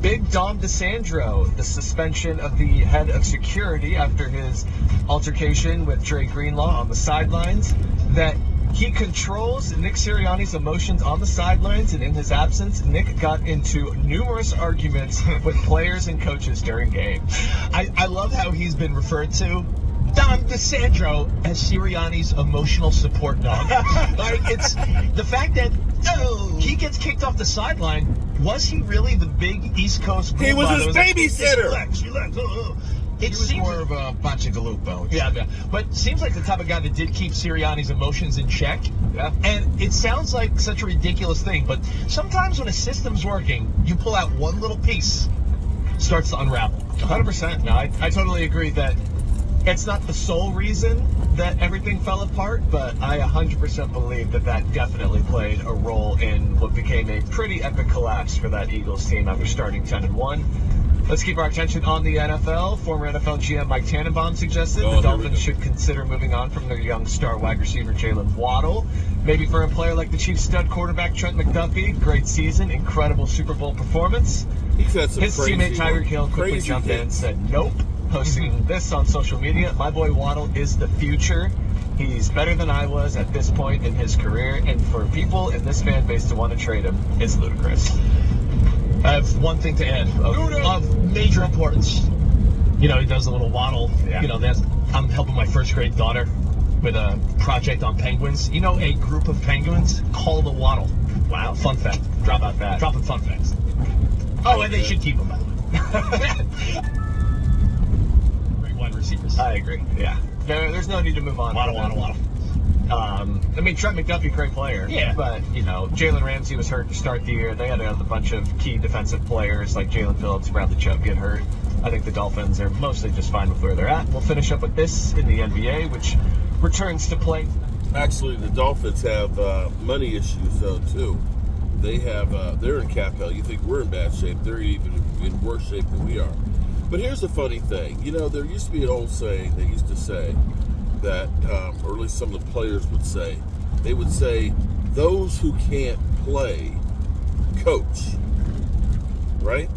Big Dom DeSandro, the suspension of the head of security after his altercation with Dre Greenlaw on the sidelines, that he controls Nick Sirianni's emotions on the sidelines, and in his absence, Nick got into numerous arguments with players and coaches during games. I love how he's been referred to, Dom DeSandro, as Sirianni's emotional support dog. Like, it's the fact that he gets kicked off the sideline. Was he really the big East Coast? He was his babysitter. Relax. He was more of a Bacigalupo. Yeah, but it seems like the type of guy that did keep Sirianni's emotions in check. Yeah. And it sounds like such a ridiculous thing, but sometimes when a system's working, you pull out one little piece, starts to unravel. 100%. No, I totally agree that it's not the sole reason that everything fell apart, but I 100% believe that definitely played a role in what became a pretty epic collapse for that Eagles team after starting 10-1. Let's keep our attention on the NFL. Former NFL GM Mike Tannenbaum suggested the Dolphins should consider moving on from their young star wide receiver Jalen Waddle. Maybe for a player like the Chiefs stud quarterback Trent McDuffie. Great season, incredible Super Bowl performance. He's had some His teammate Tyreek Hill quickly jumped in and said, nope. Posting this on social media, my boy Waddle is the future. He's better than I was at this point in his career, and for people in this fan base to want to trade him is ludicrous. I have one thing to add of major importance. You know, he does a little Waddle. Yeah. You know, I'm helping my first grade daughter with a project on penguins. You know, a group of penguins called a Waddle. Wow, fun fact. Dropping fun facts. Oh, and they should keep them, by the way. Great wide receivers. I agree. Yeah. There's no need to move on. Waddle. I mean, Trent McDuffie, great player. Yeah. But, you know, Jalen Ramsey was hurt to start the year. They had a bunch of key defensive players like Jalen Phillips, Bradley Chubb get hurt. I think the Dolphins are mostly just fine with where they're at. We'll finish up with this in the NBA, which returns to play. Actually, the Dolphins have money issues, though, too. They're in cap hell. You think we're in bad shape. They're even in worse shape than we are. But here's the funny thing. You know, there used to be an old saying they used to say that, or at least some of the players would say, they would say, those who can't play, coach. Right?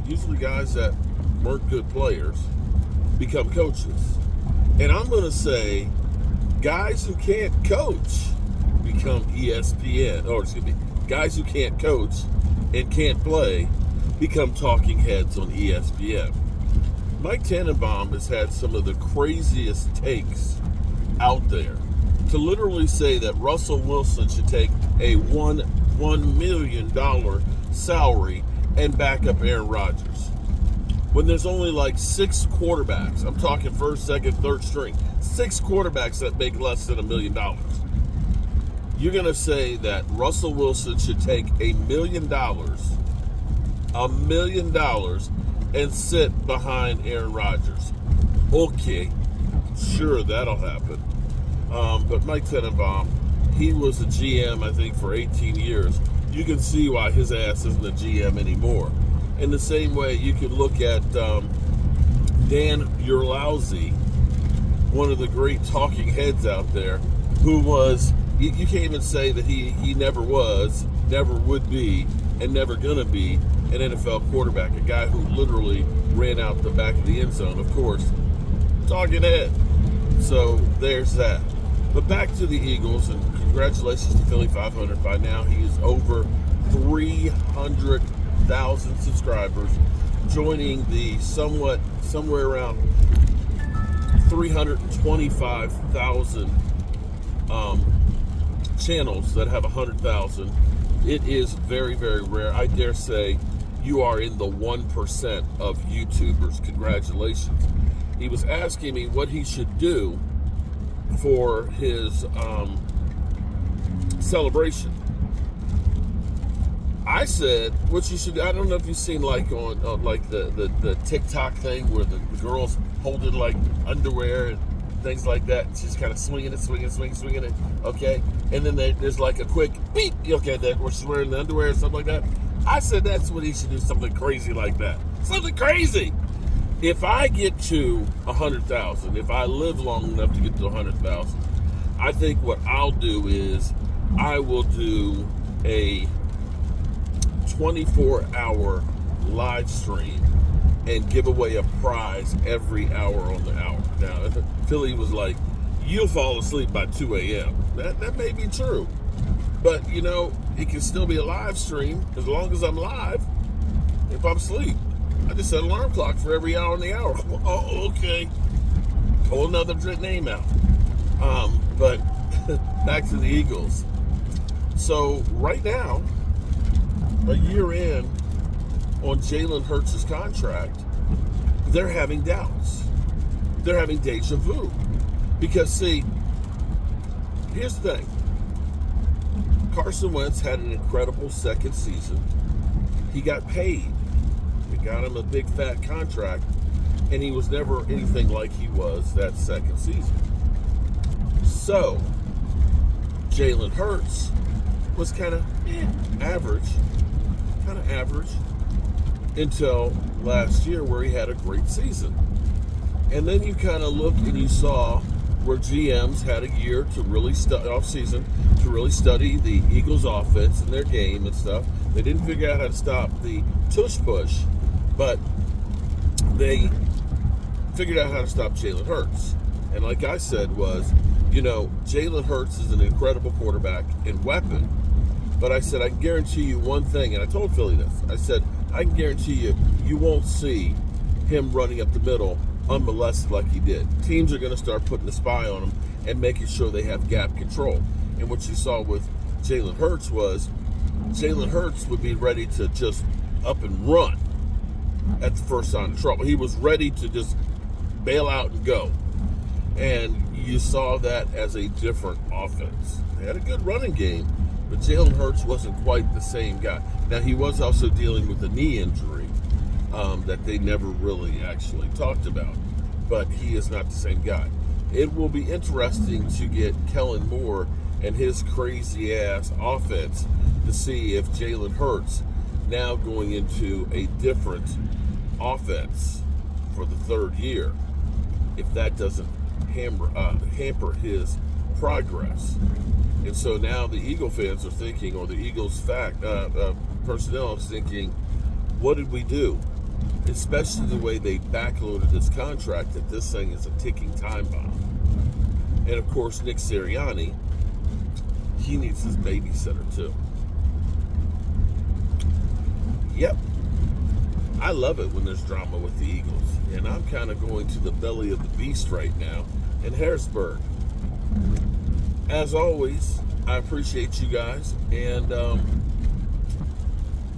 Usually guys that weren't good players become coaches. And I'm going to say, guys who can't coach become ESPN, or excuse me, guys who can't coach and can't play become talking heads on ESPN. Mike Tannenbaum has had some of the craziest takes out there to literally say that Russell Wilson should take a $1 million salary and back up Aaron Rodgers. When there's only like 6 quarterbacks, I'm talking first, second, third string, 6 quarterbacks that make less than $1 million. You're going to say that Russell Wilson should take $1 million and sit behind Aaron Rodgers. Okay, sure, that'll happen. But Mike Tannenbaum, he was a GM, I think, for 18 years. You can see why his ass isn't a GM anymore. In the same way, you can look at Dan Urlowski, one of the great talking heads out there, who was, you can't even say that he never was, never would be, and never gonna be an NFL quarterback, a guy who literally ran out the back of the end zone, of course, talking head. So there's that. But back to the Eagles, and congratulations to Philly 500. By now, he is over 300,000 subscribers, joining the somewhere around 325,000 channels that have 100,000. It is very, very rare. I dare say you are in the 1% of YouTubers. Congratulations. He was asking me what he should do for his celebration. I said, what you should, I don't know if you've seen like on like the TikTok thing where the girls holding like underwear and things like that. She's kind of swinging it, okay? And then there's like a quick beep, okay, where she's wearing the underwear and something like that. I said that's what he should do, something crazy like that. Something crazy! If I get to 100,000, if I live long enough to get to 100,000, I think what I'll do is I will do a 24-hour live stream and give away a prize every hour on the hour. Now, Philly was like, you'll fall asleep by 2 a.m. That may be true. But, you know, it can still be a live stream as long as I'm live. If I'm asleep, I just set an alarm clock for every hour in the hour. Oh, okay. Pull another name out. But back to the Eagles. So right now, a year in on Jalen Hurts' contract, they're having doubts. They're having deja vu. Because, see, here's the thing. Carson Wentz had an incredible second season. He got paid. They got him a big fat contract, and he was never anything like he was that second season. So, Jalen Hurts was kind of average until last year where he had a great season. And then you kind of looked and you saw where GMs had a year to really to really study the Eagles offense and their game and stuff. They didn't figure out how to stop the tush push, but they figured out how to stop Jalen Hurts. And like I said was, you know, Jalen Hurts is an incredible quarterback and weapon. But I said, I can guarantee you one thing, and I told Philly this. I said, I can guarantee you won't see him running up the middle unmolested like he did. Teams are going to start putting a spy on him and making sure they have gap control. And what you saw with Jalen Hurts was Jalen Hurts would be ready to just up and run at the first sign of trouble. He was ready to just bail out and go. And you saw that as a different offense. They had a good running game, but Jalen Hurts wasn't quite the same guy. Now, he was also dealing with a knee injury that they never really actually talked about, but he is not the same guy. It will be interesting to get Kellen Moore and his crazy-ass offense to see if Jalen Hurts, now going into a different offense for the third year, if that doesn't hamper his progress. And so now the Eagle fans are thinking, or the Eagles personnel is thinking, what did we do? Especially the way they backloaded this contract, that this thing is a ticking time bomb. And of course, Nick Sirianni, he needs his babysitter too. Yep. I love it when there's drama with the Eagles. And I'm kind of going to the belly of the beast right now in Harrisburg. As always, I appreciate you guys, and I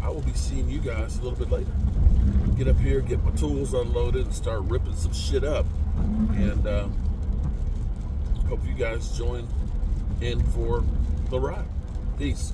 will be seeing you guys a little bit later. Get up here, get my tools unloaded, and start ripping some shit up. And hope you guys join in for the ride. Peace.